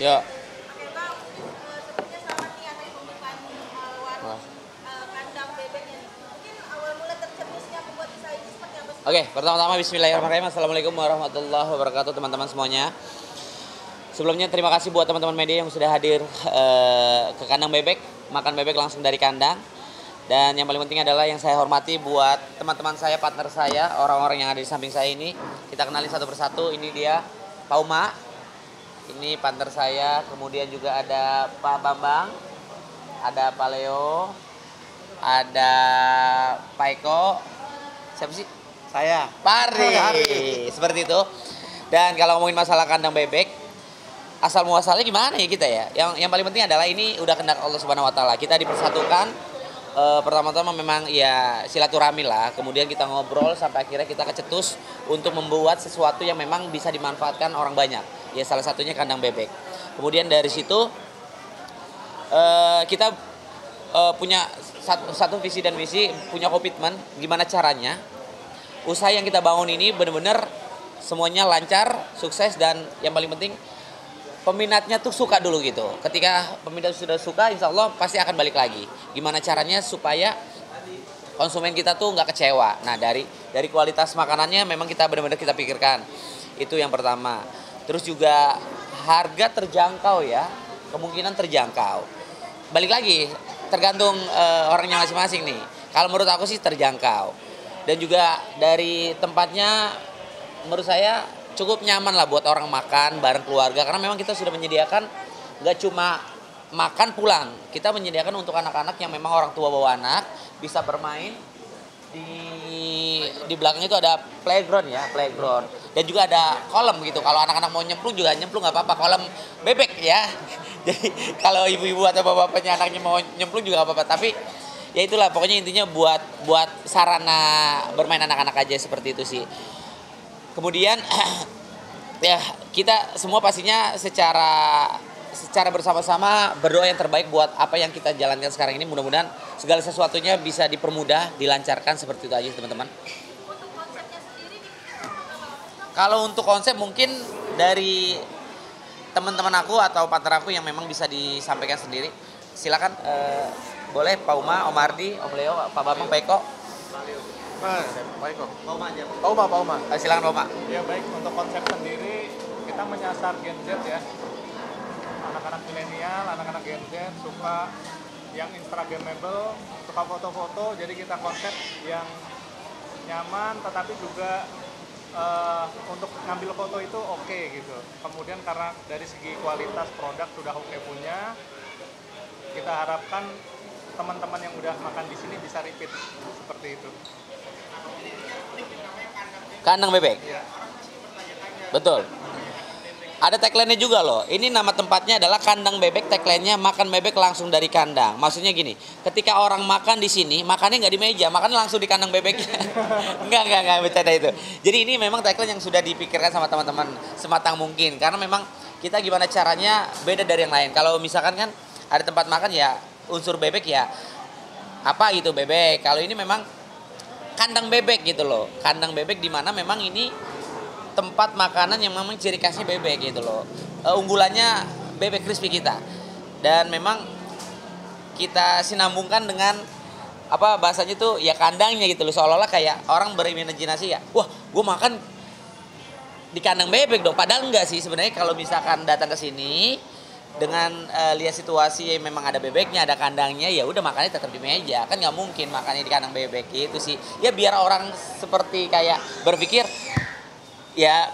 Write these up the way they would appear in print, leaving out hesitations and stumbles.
Ya. Oke Bang, sebelumnya selamat nih atas pembukaan warung kandang bebeknya nih. Mungkin awal mula tercetusnya membuat usaha ini seperti apa sih? Oke, pertama-tama Bismillahirrahmanirrahim. Assalamualaikum warahmatullahi wabarakatuh teman-teman semuanya. Sebelumnya terima kasih buat teman-teman media yang sudah hadir ke kandang bebek, makan bebek langsung dari kandang. Dan yang paling penting adalah yang saya hormati buat teman-teman saya, partner saya, orang-orang yang ada di samping saya ini. Kita kenali satu persatu. Ini dia Pak Uma. Ini partner saya. Kemudian juga ada Pak Bambang, ada Pak Leo, ada Pak Eko. Siapa sih? Saya. Pari. Seperti itu. Dan kalau ngomongin masalah kandang bebek, asal muasalnya gimana ya kita ya? Yang paling penting adalah ini udah kehendak Allah Subhanahu wa taala. Kita dipersatukan. Pertama-tama memang ya silaturahmi lah, kemudian kita ngobrol sampai akhirnya kita kecetus untuk membuat sesuatu yang memang bisa dimanfaatkan orang banyak. Ya salah satunya kandang bebek. Kemudian dari situ kita punya satu visi dan misi, punya komitmen gimana caranya usaha yang kita bangun ini benar-benar semuanya lancar, sukses, dan yang paling penting peminatnya tuh suka dulu gitu. Ketika peminat sudah suka, insya Allah pasti akan balik lagi. Gimana caranya supaya konsumen kita tuh nggak kecewa. Nah dari kualitas makanannya memang kita benar-benar kita pikirkan. Itu yang pertama. Terus juga harga terjangkau ya, kemungkinan terjangkau. Balik lagi, tergantung orangnya masing-masing nih. Kalau menurut aku sih terjangkau. Dan juga dari tempatnya menurut saya cukup nyaman lah buat orang makan bareng keluarga, karena memang kita sudah menyediakan nggak cuma makan pulang, kita menyediakan untuk anak-anak yang memang orang tua bawa anak bisa bermain di belakang itu ada playground ya, playground, dan juga ada kolam gitu. Kalau anak-anak mau nyemplung juga nyemplung nggak apa-apa, kolam bebek ya. Jadi kalau ibu-ibu atau bapak-bapaknya anaknya mau nyemplung juga nggak apa-apa, tapi ya itulah pokoknya intinya buat sarana bermain anak-anak aja seperti itu sih. Kemudian ya kita semua pastinya secara bersama-sama berdoa yang terbaik buat apa yang kita jalankan sekarang ini. Mudah-mudahan segala sesuatunya bisa dipermudah, dilancarkan, seperti itu aja teman-teman. Untuk konsepnya sendiri Kalau untuk konsep mungkin dari teman-teman aku atau partner aku yang memang bisa disampaikan sendiri. Silakan boleh Pak Uma, Om Ardi, Om Leo, Pak Bambang, Pak Eko. Baik kok. Pak Uma. Silakan Pak Uma. Ya baik, untuk konsep sendiri kita menyasar Gen Z ya. Anak-anak milenial, anak-anak Gen Z suka yang instagramable, suka foto-foto, jadi kita konsep yang nyaman tetapi juga untuk ngambil foto itu oke gitu. Kemudian karena dari segi kualitas produk sudah oke punya, kita harapkan teman-teman yang udah makan di sini bisa repeat seperti itu. Kandang bebek. Ya. Betul. Ada tagline-nya juga loh. Ini nama tempatnya adalah kandang bebek, tagline-nya makan bebek langsung dari kandang. Maksudnya gini, ketika orang makan di sini, makannya nggak di meja, makan langsung di kandang bebeknya. Enggak, bercanda itu. Jadi ini memang tagline yang sudah dipikirkan sama teman-teman sematang mungkin. Karena memang kita gimana caranya beda dari yang lain. Kalau misalkan kan ada tempat makan ya unsur bebek ya apa gitu bebek. Kalau ini memang kandang bebek gitu loh. Kandang bebek di mana memang ini tempat makanan yang memang ciri khasnya bebek gitu loh. Unggulannya bebek crispy kita. Dan memang kita sinambungkan dengan apa bahasanya tuh ya kandangnya gitu loh. Seolah-olah kayak orang berimajinasi ya. Wah, gue makan di kandang bebek dong. Padahal enggak sih sebenarnya. Kalau misalkan datang ke sini dengan lihat situasi memang ada bebeknya, ada kandangnya, ya udah makannya tetap di meja. Kan nggak mungkin makannya di kandang bebek gitu sih. Ya biar orang seperti kayak berpikir ya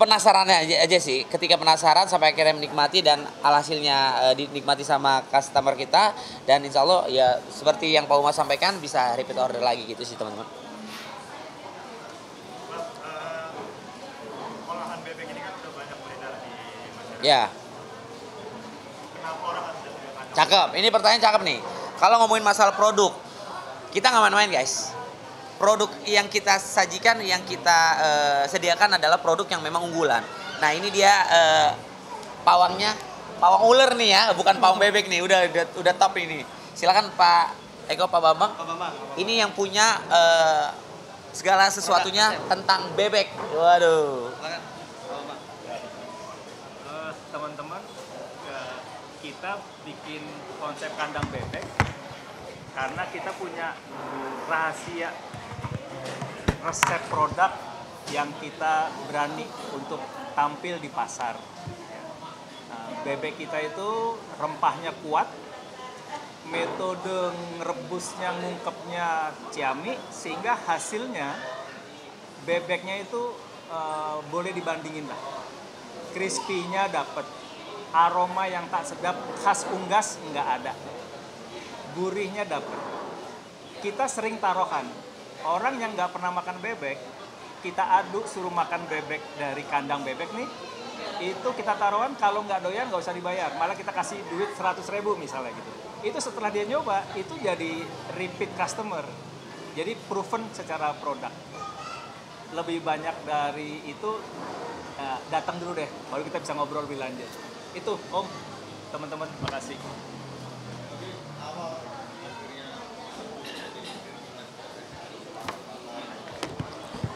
penasaran aja sih. Ketika penasaran sampai akhirnya menikmati dan alhasilnya dinikmati sama customer kita, dan insya Allah ya seperti yang Pak Uma sampaikan bisa repeat order lagi gitu sih teman-teman. Olahan bebek ini kan udah banyak beredar di masyarakat. Ya. Kenapa orang harus menyediakan? Cakep, ini pertanyaan cakep nih. Kalau ngomongin masalah produk, kita nggak main-main guys. Produk yang kita sajikan, yang kita sediakan adalah produk yang memang unggulan. Nah ini dia pawangnya, pawang ular nih ya, bukan pawang bebek nih, udah top ini. Silakan Pak Eko, Pak Bambang. Ini yang punya segala sesuatunya tentang bebek. Waduh. Teman-teman, kita bikin konsep kandang bebek karena kita punya rahasia resep produk yang kita berani untuk tampil di pasar. Nah, bebek kita itu rempahnya kuat, metode ngerebusnya, ngungkepnya ciamik, sehingga hasilnya bebeknya itu boleh dibandingin lah. Crispy-nya dapet, aroma yang tak sedap khas unggas nggak ada, gurihnya dapet. Kita sering taruhan, orang yang nggak pernah makan bebek, kita aduk suruh makan bebek dari kandang bebek nih, itu kita taruhan kalau nggak doyan nggak usah dibayar, malah kita kasih duit 100.000 misalnya gitu. Itu setelah dia nyoba, itu jadi repeat customer, jadi proven secara produk. Lebih banyak dari itu datang dulu deh, baru kita bisa ngobrol lebih lanjut. Itu Om, teman-teman, makasih.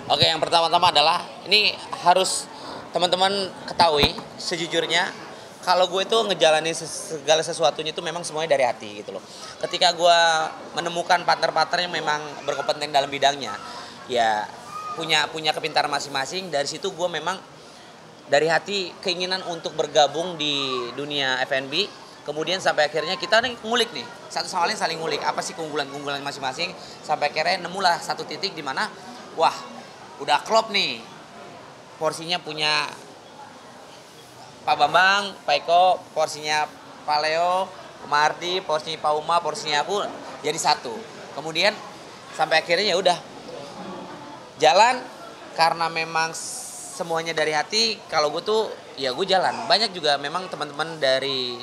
Oke, yang pertama-tama adalah ini harus teman-teman ketahui sejujurnya, kalau gue itu ngejalanin segala sesuatunya itu memang semuanya dari hati gitu loh. Ketika gue menemukan partner-partner yang memang berkompeten dalam bidangnya, ya punya kepintaran masing-masing, dari situ gue memang dari hati keinginan untuk bergabung di dunia F&B. Kemudian sampai akhirnya kita nih ngulik nih, satu sama lain saling ngulik apa sih keunggulan-keunggulan masing-masing, sampai akhirnya nemulah satu titik di mana wah udah klop nih, porsinya punya Pak Bambang, Pak Eko, porsinya Pak Leo, Pak Mardi, porsinya Pak Uma, porsinya aku jadi satu. Kemudian sampai akhirnya ya udah jalan, karena memang semuanya dari hati. Kalau gue tuh ya gue jalan. Banyak juga memang teman-teman dari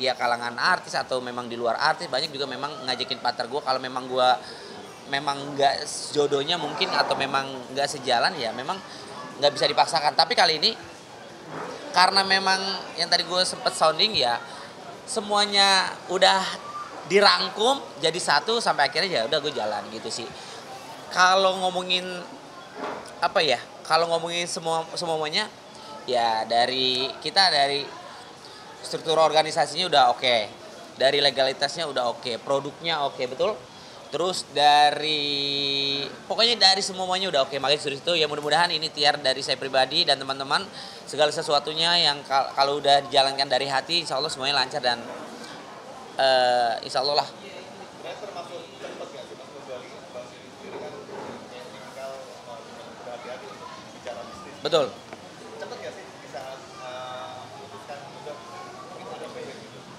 ya kalangan artis atau memang di luar artis, banyak juga memang ngajakin partner gue kalau memang gue memang nggak jodohnya mungkin atau memang nggak sejalan, ya memang nggak bisa dipaksakan. Tapi kali ini karena memang yang tadi gue sempet sounding ya, semuanya udah dirangkum jadi satu, sampai akhirnya ya udah gue jalan gitu sih. Kalau ngomongin apa ya, kalau ngomongin semuanya ya, dari kita, dari struktur organisasinya udah oke, dari legalitasnya udah oke, produknya oke betul, terus dari pokoknya dari semuanya udah oke. Makanya dari situ ya mudah-mudahan ini tiar dari saya pribadi dan teman-teman, segala sesuatunya yang kalau udah dijalankan dari hati, insya Allah semuanya lancar dan insya Allah lah. Betul.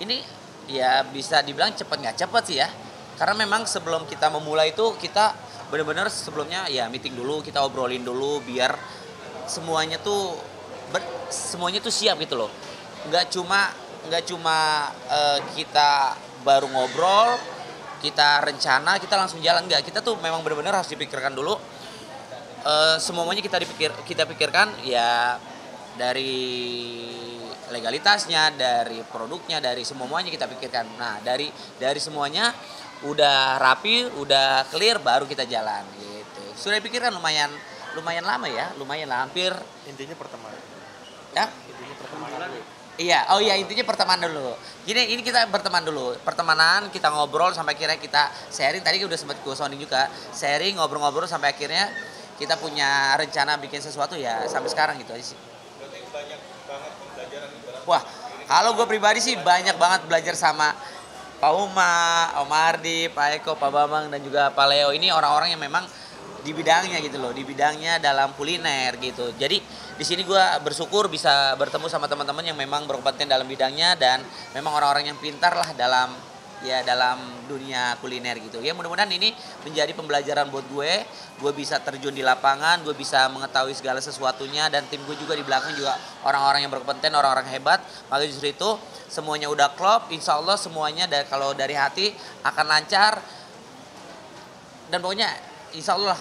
Ini ya bisa dibilang cepet nggak cepet sih ya, karena memang sebelum kita memulai itu kita benar-benar sebelumnya ya meeting dulu, kita obrolin dulu biar semuanya tuh siap gitu loh. Nggak cuma kita baru ngobrol, kita rencana, kita langsung jalan, nggak. Kita tuh memang benar-benar harus dipikirkan dulu. Semuanya kita pikirkan ya, dari legalitasnya, dari produknya, dari semuanya kita pikirkan. Nah, dari semuanya udah rapi, udah clear, baru kita jalan gitu. Sudah dipikirkan lumayan lama ya, lumayan lah, hampir. Intinya pertemanan. Ya? Intinya pertemanan. Iya, oh iya, intinya pertemanan dulu. Ini kita berteman dulu, pertemanan, kita ngobrol sampai akhirnya kita sharing. Tadi udah sempat gue sounding juga, sharing, ngobrol-ngobrol sampai akhirnya kita punya rencana bikin sesuatu ya, sampai sekarang gitu aja sih. Berarti banyak banget pembelajaran. Wah, kalau gue pribadi sih banyak banget belajar sama Pak Uma, Om Ardi, Pak Eko, Pak Bambang, dan juga Pak Leo. Ini orang-orang yang memang di bidangnya gitu loh, di bidangnya dalam kuliner gitu. Jadi di sini gue bersyukur bisa bertemu sama teman-teman yang memang berkompeten dalam bidangnya dan memang orang-orang yang pintar lah dalam dunia kuliner gitu. Ya mudah-mudahan ini menjadi pembelajaran buat gue bisa terjun di lapangan, gue bisa mengetahui segala sesuatunya, dan tim gue juga di belakang juga orang-orang yang berkompeten, orang-orang hebat. Maka justru itu semuanya udah klop, insya Allah semuanya kalau dari hati akan lancar, dan pokoknya insya Allah.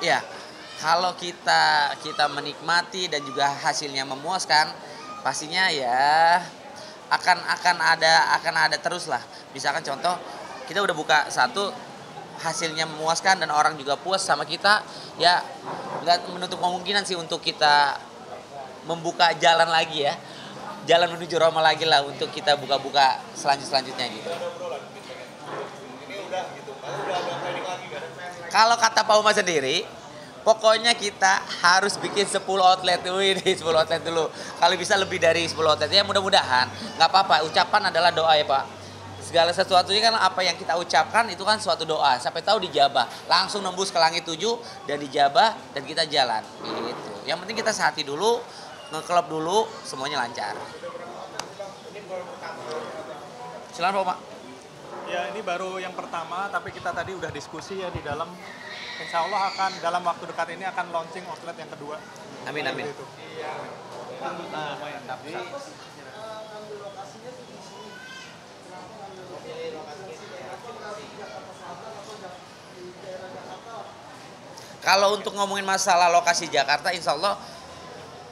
Ya, kalau kita menikmati dan juga hasilnya memuaskan, pastinya ya akan ada terus lah. Misalkan contoh, kita udah buka satu, hasilnya memuaskan dan orang juga puas sama kita, ya nggak menutup kemungkinan sih untuk kita membuka jalan lagi ya, jalan menuju Roma lagi lah untuk kita buka-buka selanjutnya gitu. Kalau kata Pak Umar sendiri, pokoknya kita harus bikin 10 outlet dulu ini, 10 outlet dulu. Kalau bisa lebih dari 10 outlet ya mudah-mudahan. Nggak apa-apa, ucapan adalah doa ya Pak. Segala sesuatunya kan apa yang kita ucapkan itu kan suatu doa. Sampai tahu dijabah, langsung nembus ke langit 7 dan dijabah dan kita jalan. Gitu. Yang penting kita sehati dulu, nge-club dulu, semuanya lancar. Silakan Pak Umar. Ya ini baru yang pertama, tapi kita tadi udah diskusi ya di dalam. Insya Allah akan dalam waktu dekat ini akan launching outlet yang kedua. Amin amin. Itu. Kalau untuk ngomongin masalah lokasi Jakarta, insya Allah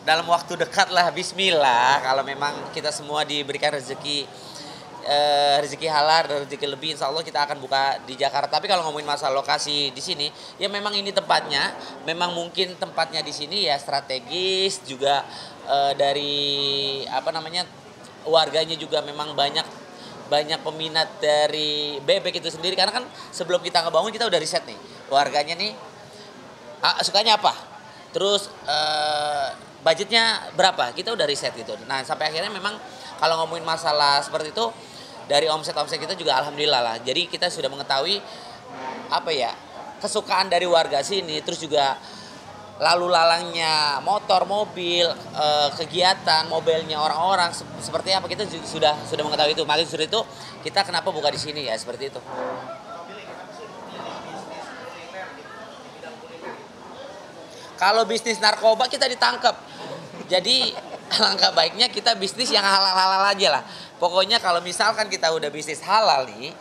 dalam waktu dekat lah, bismillah. Kalau memang kita semua diberikan rezeki halal dan rezeki lebih, insya Allah kita akan buka di Jakarta. Tapi kalau ngomongin masalah lokasi di sini, ya memang ini tempatnya, memang mungkin tempatnya di sini ya strategis juga, dari apa namanya warganya juga memang banyak peminat dari bebek itu sendiri. Karena kan sebelum kita ngebangun kita udah riset nih warganya nih sukanya apa, terus budgetnya berapa, kita udah riset gitu. Nah sampai akhirnya memang kalau ngomongin masalah seperti itu, dari omset kita juga alhamdulillah lah. Jadi kita sudah mengetahui apa ya kesukaan dari warga sini, terus juga lalu lalangnya motor, mobil, kegiatan mobilnya orang-orang seperti apa, kita sudah mengetahui itu. Makanya justru itu kita kenapa buka di sini ya seperti itu. Kalau bisnis narkoba kita ditangkap. Jadi alangkah baiknya kita bisnis yang halal-halal aja lah. Pokoknya kalau misalkan kita udah bisnis halal nih,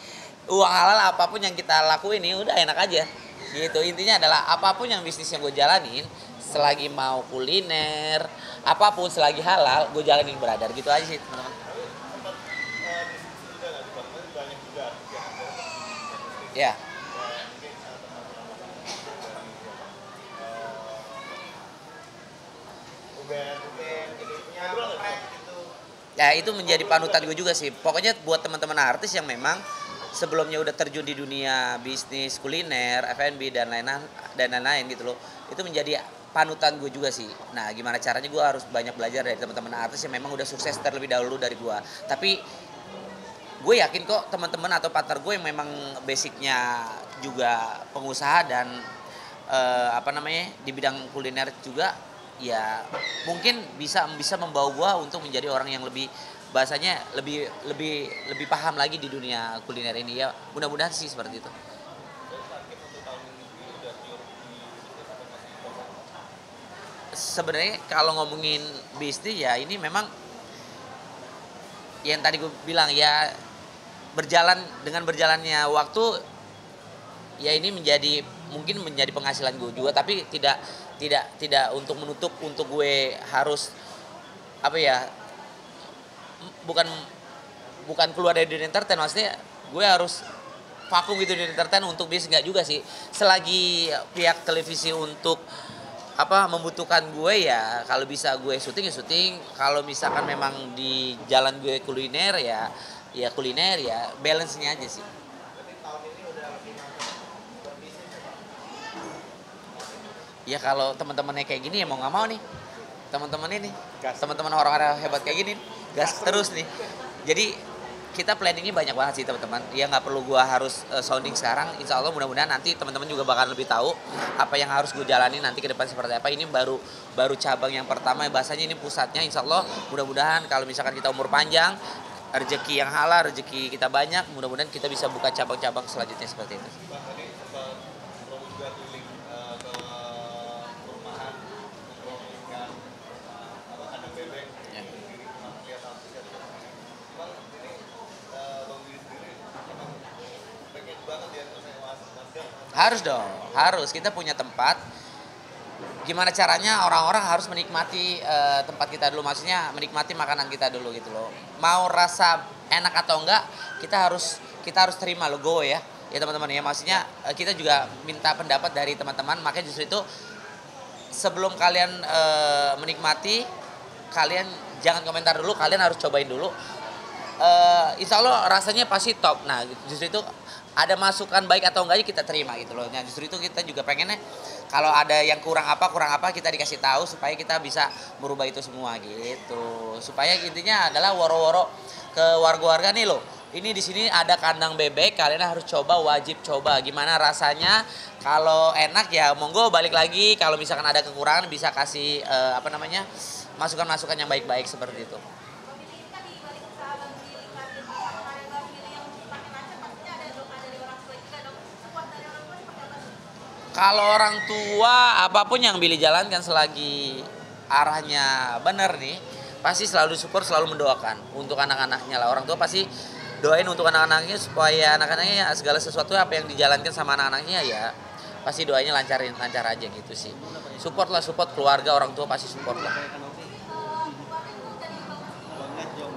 uang halal apapun yang kita lakuin ini udah enak aja. Gitu. Intinya adalah apapun yang bisnis yang gue jalanin, selagi mau kuliner, apapun selagi halal, gue jalanin brother. Gitu aja sih teman-teman. Ya. Ya itu menjadi panutan gue juga sih. Pokoknya buat teman-teman artis yang memang sebelumnya udah terjun di dunia bisnis kuliner, F&B dan lain-lain gitu loh. Itu menjadi panutan gue juga sih. Nah gimana caranya gue harus banyak belajar dari teman-teman artis yang memang udah sukses terlebih dahulu dari gue. Tapi gue yakin kok teman-teman atau partner gue yang memang basicnya juga pengusaha dan di bidang kuliner juga, ya mungkin bisa membawa gua untuk menjadi orang yang lebih bahasanya lebih paham lagi di dunia kuliner ini ya. Mudah-mudahan sih seperti itu. Sebenarnya kalau ngomongin bisnis ya ini memang yang tadi gue bilang ya, dengan berjalannya waktu ya ini mungkin menjadi penghasilan gue juga, tapi tidak untuk menutup untuk gue harus bukan keluar dari dunia entertain. Maksudnya gue harus vakum gitu di entertain untuk bisnis, nggak juga sih. Selagi pihak televisi untuk membutuhkan gue ya, kalau bisa gue syuting ya syuting. Kalau misalkan memang di jalan gue kuliner ya kuliner, ya balance-nya aja sih. Ya kalau teman-temannya kayak gini ya mau nggak mau nih, teman-teman ini, teman-teman orang-orang hebat kayak gini, gas terus nih. Jadi kita planningnya banyak banget sih teman-teman. Ya nggak perlu gua harus sounding sekarang. Insya Allah mudah-mudahan nanti teman-teman juga bakal lebih tahu apa yang harus gue jalani nanti ke depan seperti apa. Ini baru cabang yang pertama, bahasanya ini pusatnya. Insya Allah mudah-mudahan kalau misalkan kita umur panjang, rezeki yang halal, rezeki kita banyak, mudah-mudahan kita bisa buka cabang-cabang selanjutnya seperti itu. Harus dong, harus. Kita punya tempat. Gimana caranya orang-orang harus menikmati tempat kita dulu, maksudnya menikmati makanan kita dulu gitu loh. Mau rasa enak atau enggak, kita harus terima logo ya. ya teman-teman ya, maksudnya kita juga minta pendapat dari teman-teman, makanya justru itu sebelum kalian menikmati, kalian jangan komentar dulu, kalian harus cobain dulu. Insya Allah rasanya pasti top. Nah justru itu ada masukan baik atau enggaknya kita terima gitu loh. Nah justru itu kita juga pengennya kalau ada yang kurang apa kita dikasih tahu supaya kita bisa merubah itu semua gitu. Supaya intinya adalah woro-woro ke warga-warga nih loh. Ini di sini ada kandang bebek, kalian harus coba, wajib coba. Gimana rasanya? Kalau enak ya monggo balik lagi. Kalau misalkan ada kekurangan bisa kasih masukan-masukan yang baik-baik seperti itu. Kalau orang tua apapun yang Billy jalankan selagi arahnya benar nih, pasti selalu support, selalu mendoakan untuk anak-anaknya lah. Orang tua pasti doain untuk anak-anaknya supaya anak-anaknya ya, segala sesuatu apa yang dijalankan sama anak-anaknya ya pasti doanya lancar aja gitu sih. Support keluarga, orang tua pasti support lah.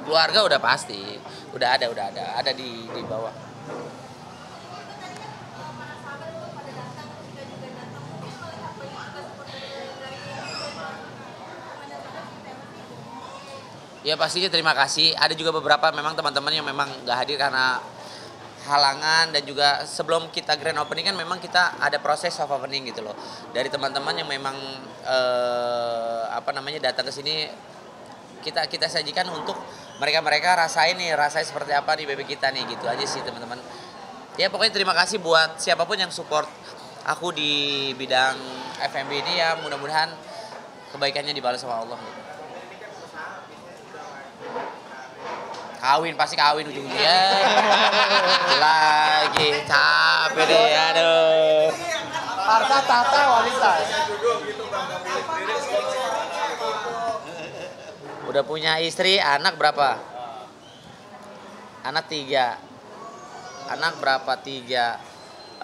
Keluarga udah pasti, udah ada di bawah. Ya pastinya terima kasih. Ada juga beberapa memang teman-teman yang memang nggak hadir karena halangan, dan juga sebelum kita grand opening kan memang kita ada proses soft opening gitu loh. Dari teman-teman yang memang datang ke sini kita sajikan untuk mereka rasain seperti apa nih bebek kita nih, gitu aja sih teman-teman. Ya pokoknya terima kasih buat siapapun yang support aku di bidang F&B ini ya, mudah-mudahan kebaikannya dibalas sama Allah gitu. Pasti kawin ujung-ujungnya. Lagi capek deh, aduh. Harta tahta wanita. Udah punya istri, anak berapa? Anak 3. Anak berapa? 3.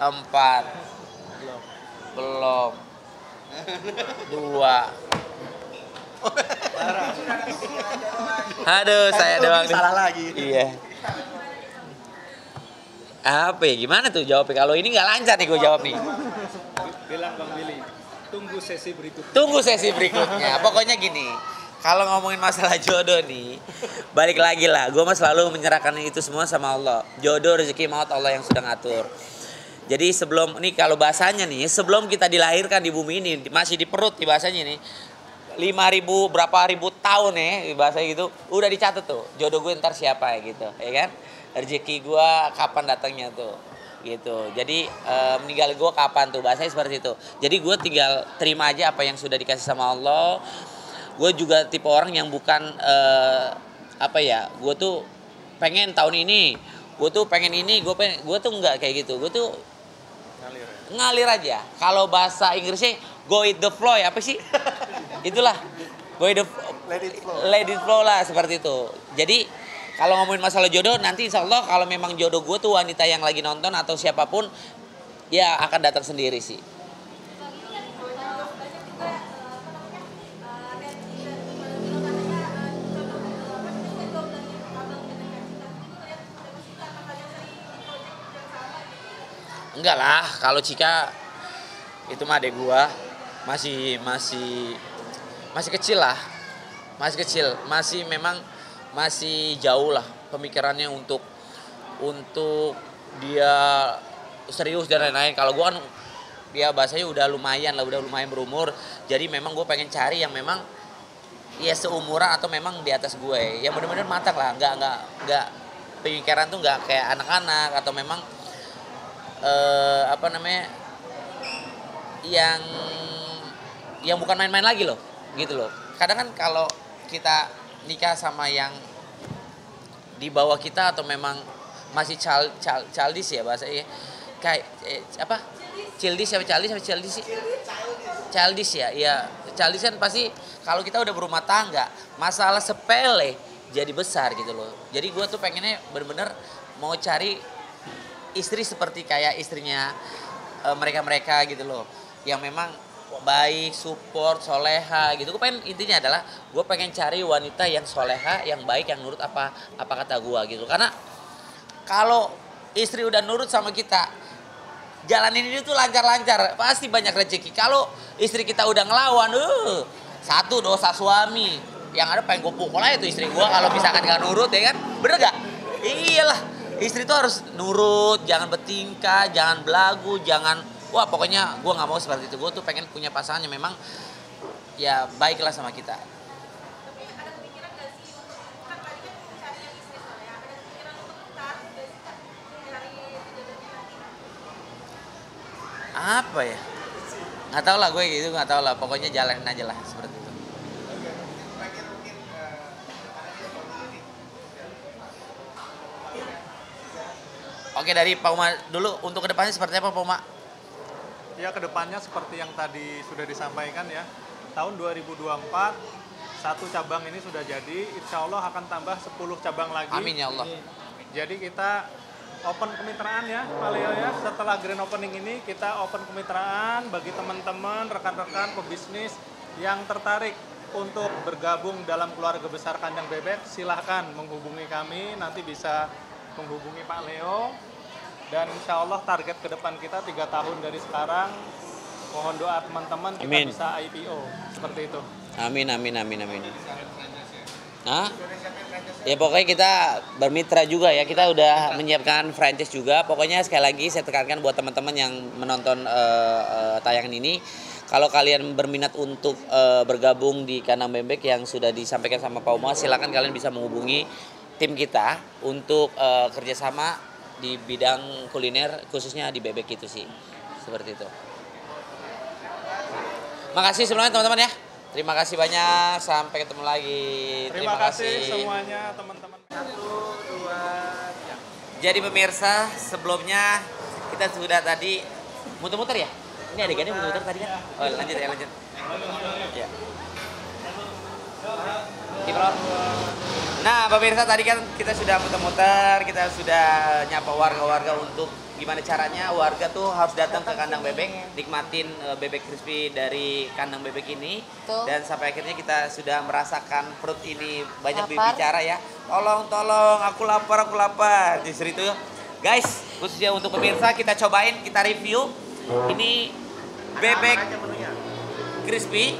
4. Belum. 2. Aduh, saya doang nih. Salah lagi. Iya. Apa ya? Gimana tuh jawabnya? Kalau ini nggak lancar nih gue jawab nih. Bilang Bang Billy, tunggu sesi berikutnya. Tunggu sesi berikutnya. Pokoknya gini, kalau ngomongin masalah jodoh nih, balik lagi lah. Gue mah selalu menyerahkan itu semua sama Allah. Jodoh, rezeki, maut Allah yang sudah ngatur. Jadi sebelum ini kalau bahasanya nih, sebelum kita dilahirkan di bumi ini, masih di perut nih bahasanya nih. 5.000 berapa ribu tahun ya bahasa gitu udah dicatat tuh jodoh gue ntar siapa ya gitu ya kan, rezeki gue kapan datangnya tuh gitu. Jadi meninggal gue kapan tuh, bahasanya seperti itu. Jadi gue tinggal terima aja apa yang sudah dikasih sama Allah. Gue juga tipe orang yang bukan gue tuh pengen tahun ini, gue tuh pengen ini, gue tuh enggak kayak gitu. Gue tuh ngalir aja. Kalau bahasa Inggrisnya go with the flow ya, apa sih? Itulah. Go with the let it flow lah, seperti itu. Jadi kalau ngomongin masalah jodoh, nanti insya Allah kalau memang jodoh gue tuh wanita yang lagi nonton atau siapapun, ya akan datang sendiri sih. Enggak lah, kalau Cika itu mah adek gua masih kecil lah. Masih kecil, masih jauh lah pemikirannya untuk dia serius dan lain-lain. Kalau gua kan dia bahasanya udah lumayan berumur. Jadi memang gue pengen cari yang memang ya seumuran atau memang di atas gue. Yang benar-benar matang lah, enggak pemikiran tuh enggak kayak anak-anak atau memang yang bukan main-main lagi loh, gitu loh. Kadang kan kalau kita nikah sama yang di bawah kita atau memang masih childish ya bahasanya, kayak childish ya, iya childish kan pasti kalau kita udah berumah tangga masalah sepele jadi besar gitu loh. Jadi gue tuh pengennya bener-bener mau cari istri seperti kayak istrinya mereka gitu loh, yang memang baik, support, soleha gitu. Gue pengen, intinya adalah gue pengen cari wanita yang soleha, yang baik, yang nurut apa kata gue gitu. Karena kalau istri udah nurut sama kita, jalanin ini tuh lancar-lancar, pasti banyak rezeki. Kalau istri kita udah ngelawan, satu dosa suami, yang ada pengen gue pukul aja tuh istri gue kalau misalkan gak nurut, ya kan? Bener gak? Iyalah, istri tuh harus nurut, jangan bertingkah, jangan belagu, jangan, wah pokoknya gue gak mau seperti itu. Gue tuh pengen punya pasangan yang memang ya baiklah sama kita. Tapi ada kepikiran nggak sih untuk kan tadi kan cari yang istri soalnya, ada kepikiran untuk taruh nggak sih Kak? Cari jodohnya nanti. Apa ya? Nggak tahu lah gue gitu, nggak tahu lah. Pokoknya jalanin aja lah seperti itu. Oke, dari Pak Uma dulu, untuk kedepannya seperti apa Pak Uma? Ya, kedepannya seperti yang tadi sudah disampaikan ya. Tahun 2024 satu cabang ini sudah jadi, insya Allah akan tambah 10 cabang lagi. Amin ya Allah. Jadi kita open kemitraan ya Pak Leo ya. Setelah grand opening ini kita open kemitraan bagi teman-teman, rekan-rekan pebisnis yang tertarik untuk bergabung dalam keluarga besar Kandang Bebek. Silahkan menghubungi kami, nanti bisa menghubungi Pak Leo. Dan insya Allah target ke depan kita 3 tahun dari sekarang. Mohon doa teman-teman kita Amin. bisa IPO seperti itu. Amin, amin, amin, amin. Hah? Ya pokoknya kita bermitra juga ya, kita udah menyiapkan franchise juga. Pokoknya sekali lagi saya tekankan buat teman-teman yang menonton tayangan ini, kalau kalian berminat untuk bergabung di Kandang Bebek yang sudah disampaikan sama Pak Uma, silakan kalian bisa menghubungi tim kita untuk kerjasama di bidang kuliner, khususnya di bebek itu sih, seperti itu. Makasih sebelumnya teman-teman ya. Terima kasih banyak, sampai ketemu lagi. Terima kasih semuanya teman-teman. 1, 2, 3. Jadi pemirsa, sebelumnya kita sudah tadi muter-muter ya? Ini adegannya muter-muter tadi kan? Oh lanjut ya, lanjut. Ya. Kiprot. Nah pemirsa, tadi kan kita sudah muter-muter, kita sudah nyapa warga-warga untuk gimana caranya warga tuh harus datang ke Kandang Bebek, nikmatin bebek crispy dari Kandang Bebek ini. Tuh. Dan sampai akhirnya kita sudah merasakan perut ini banyak Lapar. bicara ya. Tolong, aku lapar. Justru itu guys, khususnya untuk pemirsa kita cobain, kita review. Ini bebek crispy,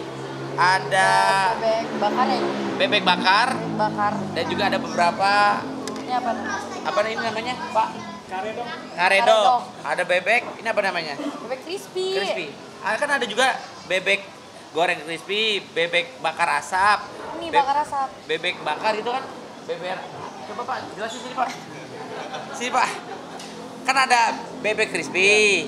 ada Bebek bakar ya? bebek bakar, Bakar. dan juga ada beberapa Ini apa? ini namanya Pak? Karedok. Karedok. Ada bebek, ini apa namanya? Bebek crispy. Crispy. Kan ada juga bebek goreng crispy, bebek bakar asap. Ini bakar asap. Bebek bakar itu kan bebek. Coba Pak, jelasin sini Pak. Sini Pak. Kan ada bebek crispy,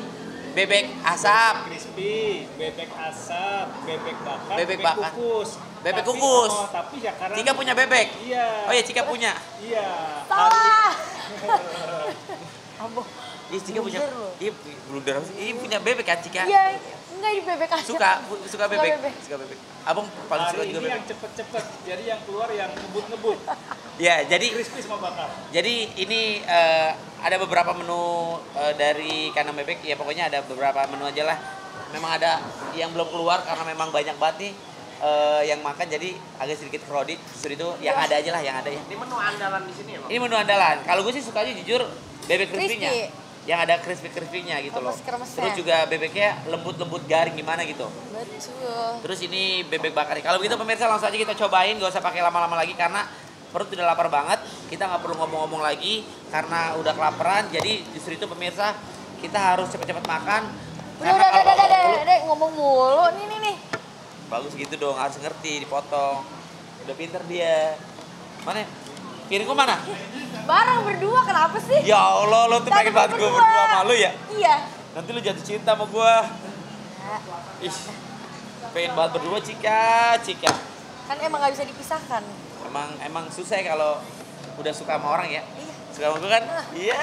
bebek asap, Crispy, bebek asap, bebek bakar, Bebek bakar. kukus. Bebek Tapi- kukus. Oh, tapi sekarang Cika punya bebek. Iya. Oh iya, Cika punya. Iya. Salah. Ambo. Iya, Cika punya. Blunder loh. Iya, blunder. Iya, punya bebek kan Cika? Iya, enggak di bebek aja. Suka bebek. bebek. Suka bebek. Abang paling Hari suka ini juga yang bebek. cepet-cepet, jadi yang keluar yang ngebut-ngebut. Ya, jadi Crispy sama bakar. Jadi ini ada beberapa menu dari Kandang Bebek, ya pokoknya ada beberapa menu aja lah. Memang ada yang belum keluar karena memang banyak banget nih yang makan, jadi agak sedikit crowded. Justru itu yang ada aja lah, yang ada ya. Ini menu andalan di sini ya, Ini menu andalan. Kalau gue sih sukanya jujur bebek crispy-nya. Crispy. Yang ada crispy-crispy-nya gitu loh. Kremes-kremesnya. Terus juga bebeknya lembut-lembut garing gimana gitu. Betul. Terus ini bebek bakar. Kalau begitu pemirsa langsung aja kita cobain, gak usah pakai lama-lama lagi karena perut udah lapar banget. Kita nggak perlu ngomong-ngomong lagi karena udah kelaparan. Jadi justru itu pemirsa, kita harus cepet-cepet makan. Udah, ngomong mulu. Nih. Bagus gitu dong, harus ngerti, dipotong. Udah pinter dia. Mana? Piringku mana? Bareng berdua kenapa sih? Ya Allah, lo tuh pengen banget gue berdua sama lu ya? Iya. Nanti lu jatuh cinta sama gue. Ih, pengen banget berdua Cika. Kan emang nggak bisa dipisahkan. Emang susah ya kalau udah suka sama orang ya? Iya. Suka sama gue kan? Iya.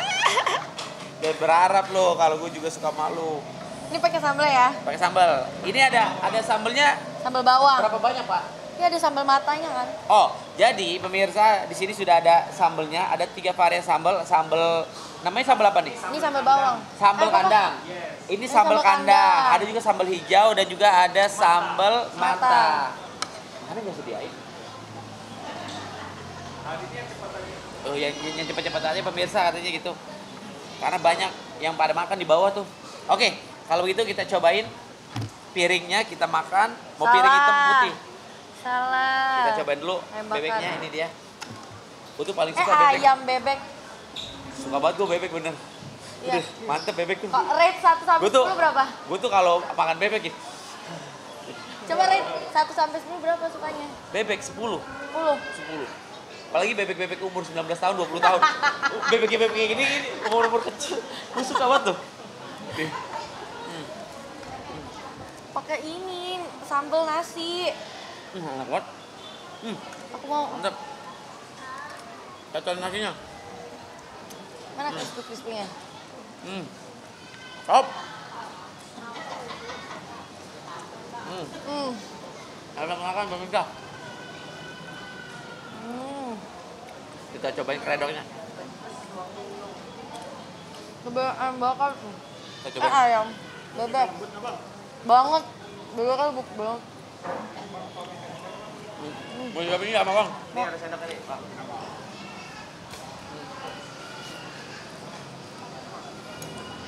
Dan berharap lo kalau gue juga suka sama lu. Ini pakai sambal ya? Pakai sambal. Ini ada sambelnya Sambal bawang. berapa banyak, Pak? Ini ada sambal matanya kan? Oh, jadi pemirsa di sini sudah ada sambelnya, ada 3 varian sambel. Namanya sambal apa nih? Ini sambal bawang. Sambal Apa? kandang. Ini sambal sambal kandang. kandang. Ada juga sambal hijau dan juga ada sambal mata. Mana nggak sediain? Oh, yang cepat-cepat aja pemirsa katanya gitu. Karena banyak yang pada makan di bawah tuh. Oke, kalau begitu kita cobain piringnya, kita makan. Mau piring hitam putih. Salah. Kita cobain dulu Ayam bakar. bebeknya, ini dia. Gue tuh paling suka bebek. Ayam bebek. Suka banget gue bebek bener. Iya. Udah, mantep bebek tuh. Kok rate 1 sampai Gua tuh- 10 berapa? Gue tuh kalau makan bebek gitu, Coba rate 1 sampai 10 berapa sukanya? bebek 10. 10. 10. Apalagi bebek-bebek umur 19 tahun, 20 tahun. Bebek-bebek kayak gini, umur-umur kecil. Gue suka banget tuh. Nih. Pakai ini sambal nasi. Enak banget. Aku mau Mantap. Cocolan nasinya. mana crispy-crispy-nya? Top. Hmm. Enak makan pemirsa. Kita cobain kredoknya. Coba ayam bakar. Kita cobain. Ayam bebek. Banget. Bebek kan buk banget. Mau cobain ini apa bang? Ini ada sendok kali.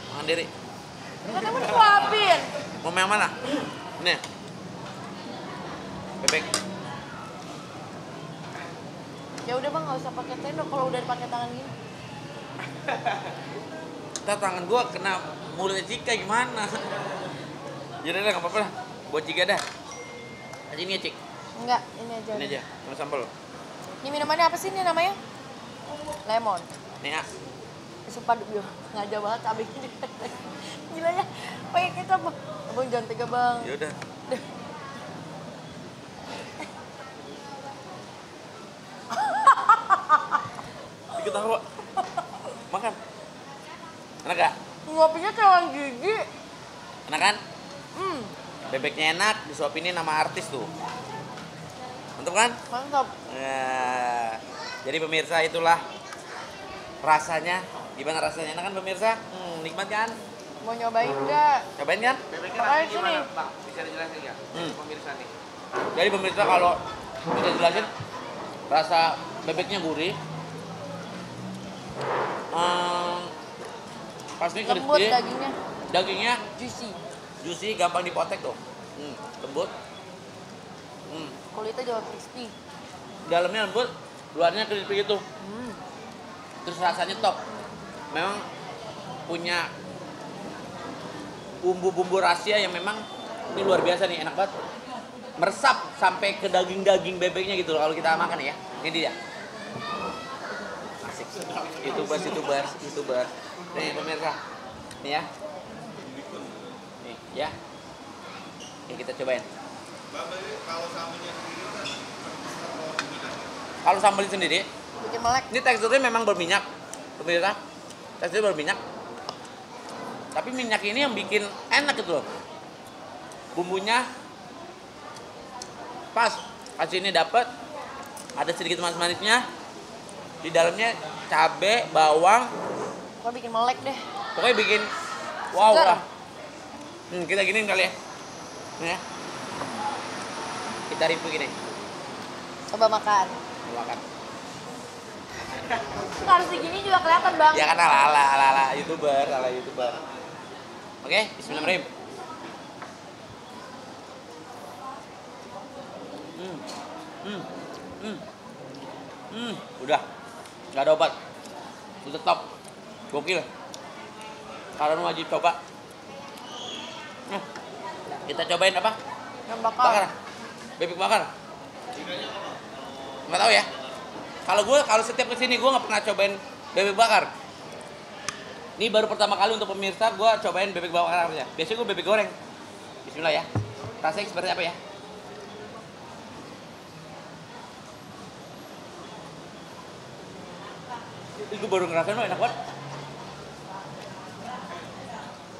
Makan diri. Kan kamu disuapin. Mau yang mana? Ini. Bebek. Ya udah bang, nggak usah pakai sendok kalau udah pakai tangan gini. Ntar tangan gua kena mulutnya Cika gimana? Jadi udah nggak apa-apa lah. Buat Cika dah. Aja ini ya Cik. Enggak, ini aja. Ini aja. Sama sambal. Ini minumannya apa sih ini namanya? Lemon. Nih ya. Sumpah dulu, ngajak banget cabai ini. Gila ya, pakai kecap. Abang jangan tega bang. Ya udah. Ikut tahu. Makan. Enak gak? Ngopinya kayak gigi. Enak kan? Bebeknya enak, disuapinin nama artis tuh. Mantap kan? Mantap. Ya. Jadi pemirsa itulah rasanya. Gimana rasanya? Enak kan pemirsa? Nikmat kan? Mau nyobain enggak? Cobain kan? Bebeknya Pakai rasanya sini. gimana, Bang? Bisa dijelasin nggak? Pemirsa nih. Jadi pemirsa kalau bisa jelasin rasa bebeknya gurih. Pasti Lembut crispy. dagingnya, Dagingnya juicy. juicy, gampang dipotek tuh. Lembut. Kulitnya juga crispy. Dalamnya lembut, luarnya crispy gitu. Terus rasanya top. Memang punya bumbu-bumbu rahasia yang memang ini luar biasa nih, enak banget. Meresap sampai ke daging-daging bebeknya gitu loh kalau kita makan ya. Ini dia. Asik. YouTuber. Nih pemirsa. Nih ya. Nih ya. Oke, kita cobain. Kalau sambalnya sendiri, Bikin melek. ini teksturnya memang berminyak, pemirsa. Teksturnya berminyak. Tapi minyak ini yang bikin enak gitu loh. Bumbunya pas, asinnya dapet, ada sedikit manis-manisnya. Di dalamnya cabe, bawang, Kok bikin melek deh. pokoknya bikin wow Segar. lah. Kita giniin kali ya. Nih ya. Kita review gini. Coba makan. Makan. Harus digini juga kelihatan bang. Ya kan ala YouTuber, Oke, bismillahirrahmanirrahim. Udah. Gak ada obat. Udah top. Gokil. Kalian wajib coba. Nah, kita cobain apa? Yang bakar. Bakar. Bebek bakar. Nggak tahu ya. Kalau setiap kesini gue nggak pernah cobain bebek bakar. Ini baru pertama kali untuk pemirsa gue cobain bebek bakarnya. Biasanya gue bebek goreng. Bismillah ya. Rasanya seperti apa ya? Gue baru ngerasain loh, enak banget.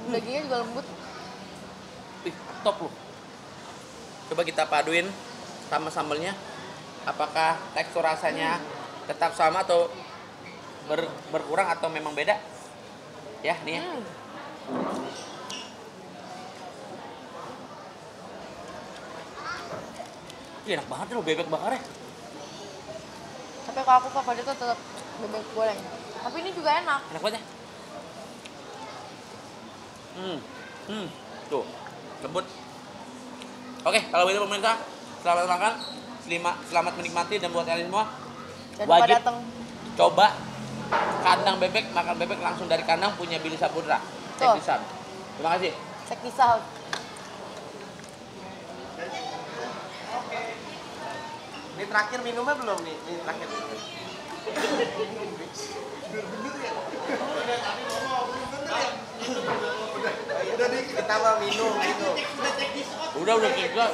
Dagingnya juga lembut. Ih, top loh. Coba kita paduin sama sambelnya. Apakah tekstur rasanya tetap sama atau berkurang atau memang beda? Ya, nih ya. Ih, enak banget loh bebek bakarnya. Tapi kalau aku favoritnya tetap bebek goreng. Tapi ini juga enak. Enak banget ya. Tuh, lembut. Oke, kalau begitu pemirsa, selamat makan, selamat menikmati, dan buat kalian semua Jangan lupa wajib datang. coba kandang bebek, makan bebek langsung dari kandang punya Billy Saputra. Cek Tuh. di sana. Terima kasih. Check this out. Ini terakhir minumnya belum nih? Ini terakhir. Udah nih, kita mau minum. Udah cek. Udah.